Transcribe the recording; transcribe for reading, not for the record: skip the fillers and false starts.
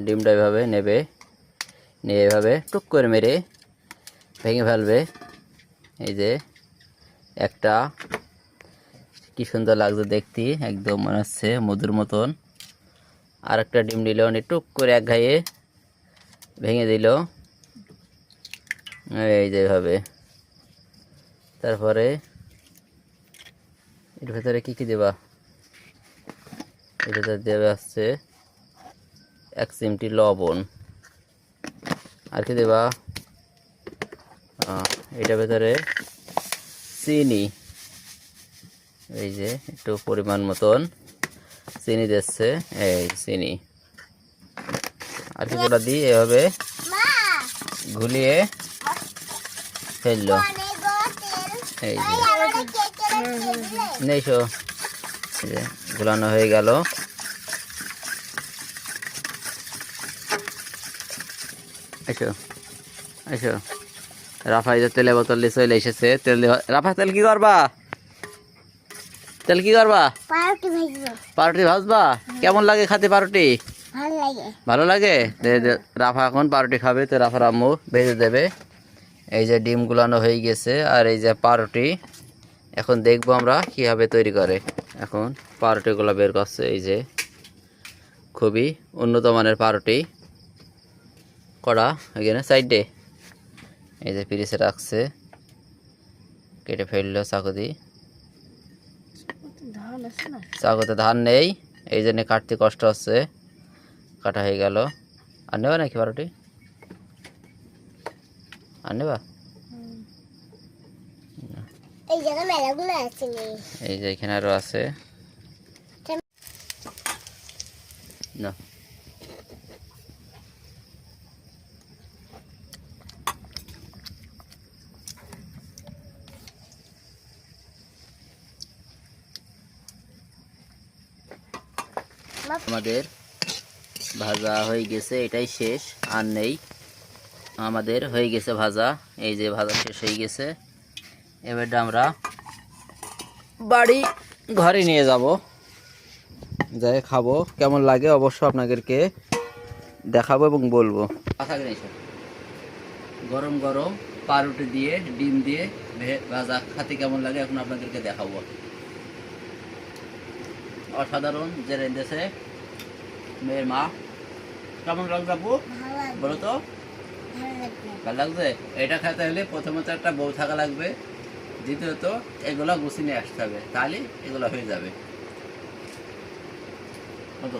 ডিমটা এভাবে নেবে, নিয়ে এভাবে টুক করে মেরে ভেঙে ফেলবে। এই যে একটা, কি সুন্দর লাগছে দেখতে, একদম মনে হচ্ছে মধুর মতন। আর একটা ডিম নিল, টুক করে এক ঘাইয়ে ভেঙে দিল, এই যে এভাবে। তারপরে এর ভেতরে কি কি দেবা? এর ভেতরে দেবে আসছে 1 চিমটি লবণ। আর কি দেবা? এটার ভেতরে চিনি, এই যে একটু পরিমাণ মতন চিনি দিচ্ছে, এই চিনি। আর কি গোটা দিয়ে এভাবে ঘুলিয়ে ফেললো। এই যে নেইশো, এই যে ঘুলানো হয়ে গেল। এসো এসো, রাফা এই যে তেলে বোতল দিয়ে চলে এসেছে। তেল রাফা, তেল কি করবা? তেল কি করবা? পাউরুটি ভাজবা। কেমন লাগে খেতে পাউরুটি? ভালো লাগে। রাফা এখন পাউরুটি খাবে, তো রাফার আম্মু ভেজে দেবে। এই যে ডিম গুলানো হয়ে গেছে, আর এই যে পাউরুটি। এখন দেখবো আমরা কিভাবে তৈরি করে। এখন পাউরুটিগুলো বের করছে, এই যে খুবই উন্নত মানের পাউরুটি করা এখানে সাইডে, এই যে পিরিসে রাখছে, কেটে ফেললো চাকু দিয়ে। চাকুতে ধান নেই, এই জন্য কাটতে কষ্ট হচ্ছে। কাটা হয়ে গেল। আর নেবা নাকি পাউরুটি? আর নেবা? এই যে এখানে আরো আছে না। আমাদের ভাজা হয়ে গেছে, এটাই শেষ, আর নেই। আমাদের হয়ে গেছে ভাজা, এই যে ভাজা শেষ হয়ে গেছে। এবারটা আমরা বাড়ি ঘরে নিয়ে যাব, যাই খাবো। কেমন লাগে অবশ্য আপনাদেরকে দেখাবো এবং বলবো। গরম গরম পাউরুটি দিয়ে ডিম দিয়ে ভাজা খেতে কেমন লাগে এখন আপনাদেরকে দেখাবো। অসাধারণ যে রেঁধেছে মেয়ের মা। কেমন লাগবে আপু বলো তো? ভালো লাগছে। এটা খেতে হলে প্রথমত একটা বউ থাকা লাগবে, দ্বিতীয়ত এগুলো গুছিয়ে নিয়ে আসতে হবে, তাহলে এগুলো হয়ে যাবে। কত